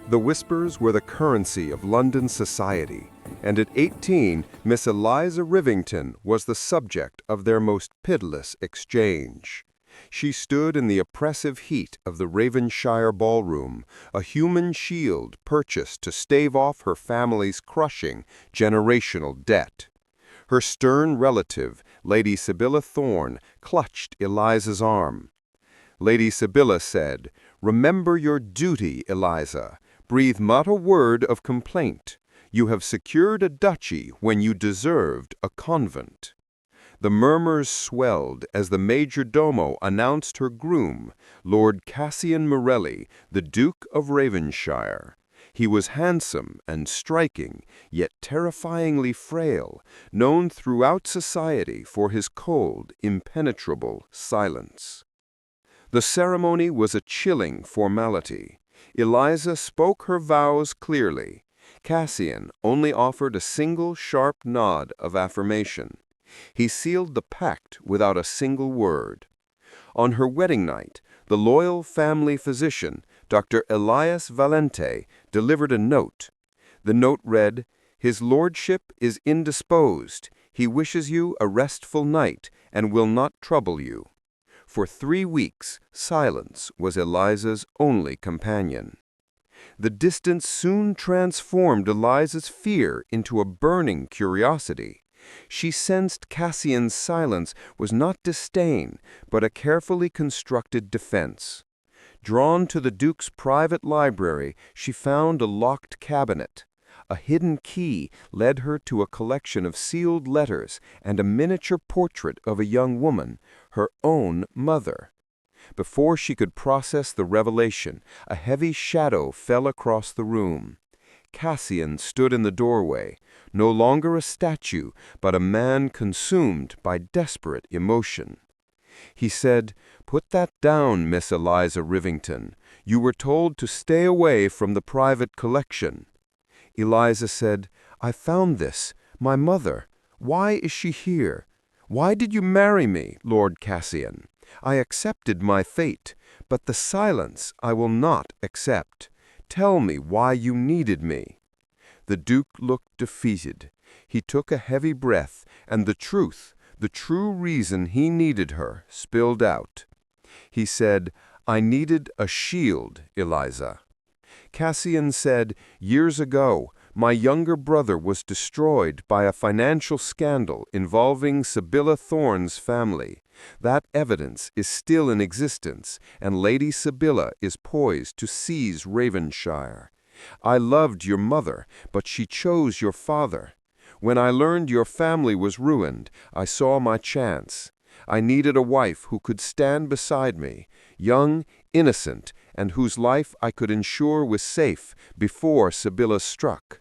The Whispers were the currency of London society, and at 18, Miss Eliza Rivington was the subject of their most pitiless exchange. She stood in the oppressive heat of the Ravenshire ballroom, a human shield purchased to stave off her family's crushing generational debt. Her stern relative, Lady Sybilla Thorne, clutched Eliza's arm. Lady Sybilla said, "Remember your duty, Eliza. Breathe not a word of complaint. You have secured a duchy when you deserved a convent." The murmurs swelled as the major domo announced her groom, Lord Cassian Morelli, the Duke of Ravenshire. He was handsome and striking, yet terrifyingly frail, known throughout society for his cold, impenetrable silence. The ceremony was a chilling formality. Eliza spoke her vows clearly. Cassian only offered a single sharp nod of affirmation. He sealed the pact without a single word. On her wedding night, the loyal family physician, Dr. Elias Valente, delivered a note. The note read, "His lordship is indisposed. He wishes you a restful night and will not trouble you." For 3 weeks, silence was Eliza's only companion. The distance soon transformed Eliza's fear into a burning curiosity. She sensed Cassian's silence was not disdain, but a carefully constructed defense. Drawn to the Duke's private library, she found a locked cabinet. A hidden key led her to a collection of sealed letters and a miniature portrait of a young woman, her own mother. Before she could process the revelation, a heavy shadow fell across the room. Cassian stood in the doorway, no longer a statue, but a man consumed by desperate emotion. He said, "Put that down, Miss Eliza Rivington. You were told to stay away from the private collection." Eliza said, "I found this, my mother. Why is she here? Why did you marry me, Lord Cassian? I accepted my fate, but the silence I will not accept. Tell me why you needed me." The Duke looked defeated. He took a heavy breath, and the true reason he needed her, spilled out. He said, "I needed a shield, Eliza." Cassian said, "Years ago, my younger brother was destroyed by a financial scandal involving Sybilla Thorne's family. That evidence is still in existence, and Lady Sybilla is poised to seize Ravenshire. I loved your mother, but she chose your father. When I learned your family was ruined, I saw my chance. I needed a wife who could stand beside me, young, innocent, and whose life I could ensure was safe before Sybilla struck.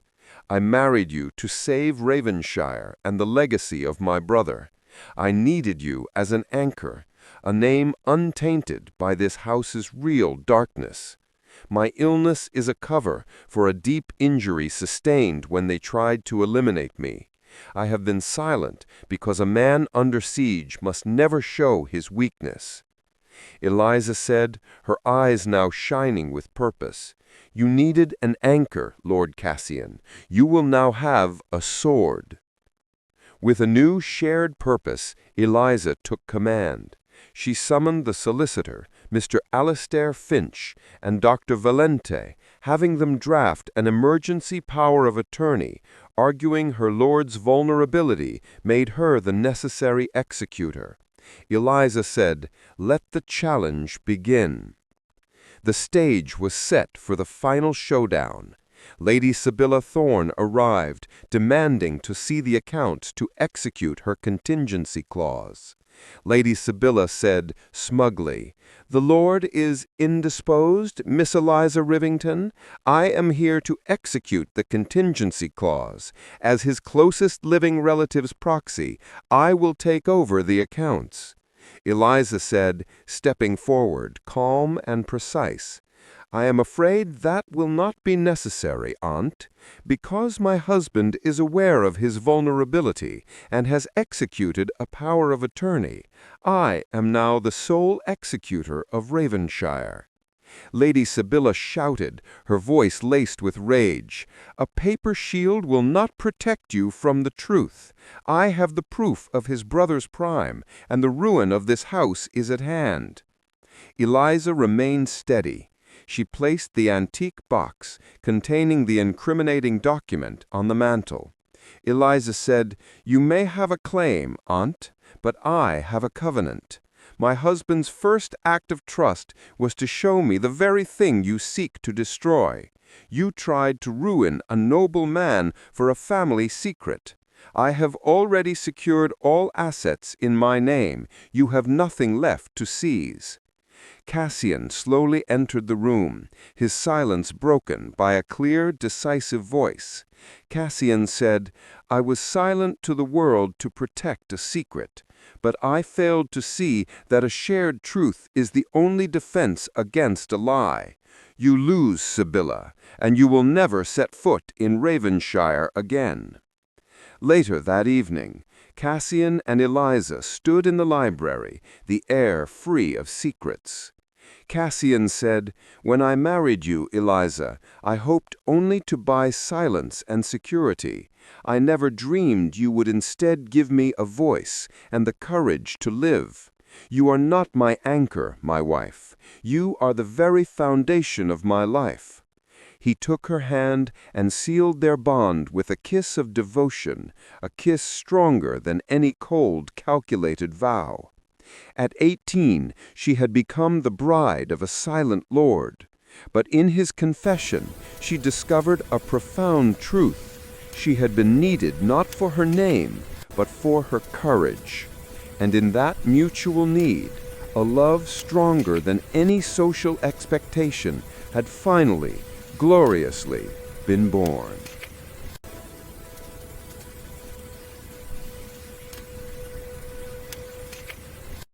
I married you to save Ravenshire and the legacy of my brother. I needed you as an anchor, a name untainted by this house's real darkness. My illness is a cover for a deep injury sustained when they tried to eliminate me. I have been silent because a man under siege must never show his weakness." Eliza said, her eyes now shining with purpose, "You needed an anchor, Lord Cassian. You will now have a sword." With a new shared purpose, Eliza took command. She summoned the solicitor, Mr. Alistair Finch, and Dr. Valente, having them draft an emergency power of attorney, arguing her lord's vulnerability made her the necessary executor. Eliza said, "Let the challenge begin." The stage was set for the final showdown. Lady Sybilla Thorne arrived, demanding to see the accounts to execute her contingency clause. Lady Sybilla said smugly, "The Lord is indisposed, Miss Eliza Rivington. I am here to execute the contingency clause. As his closest living relative's proxy, I will take over the accounts." Eliza said, stepping forward, calm and precise, "I am afraid that will not be necessary, Aunt. Because my husband is aware of his vulnerability and has executed a power of attorney, I am now the sole executor of Ravenshire." Lady Sybilla shouted, her voice laced with rage. "A paper shield will not protect you from the truth. I have the proof of his brother's crime, and the ruin of this house is at hand." Eliza remained steady. She placed the antique box containing the incriminating document on the mantel. Eliza said, "You may have a claim, Aunt, but I have a covenant. My husband's first act of trust was to show me the very thing you seek to destroy. You tried to ruin a noble man for a family secret. I have already secured all assets in my name. You have nothing left to seize." Cassian slowly entered the room, his silence broken by a clear, decisive voice. Cassian said, "I was silent to the world to protect a secret, but I failed to see that a shared truth is the only defense against a lie. You lose, Sybilla, and you will never set foot in Ravenshire again." Later that evening, Cassian and Eliza stood in the library, the air free of secrets. Cassian said, "When I married you, Eliza, I hoped only to buy silence and security. I never dreamed you would instead give me a voice and the courage to live. You are not my anchor, my wife. You are the very foundation of my life." He took her hand and sealed their bond with a kiss of devotion, a kiss stronger than any cold, calculated vow. At 18, she had become the bride of a silent lord. But in his confession, she discovered a profound truth. She had been needed not for her name, but for her courage. And in that mutual need, a love stronger than any social expectation had finally, gloriously, been born.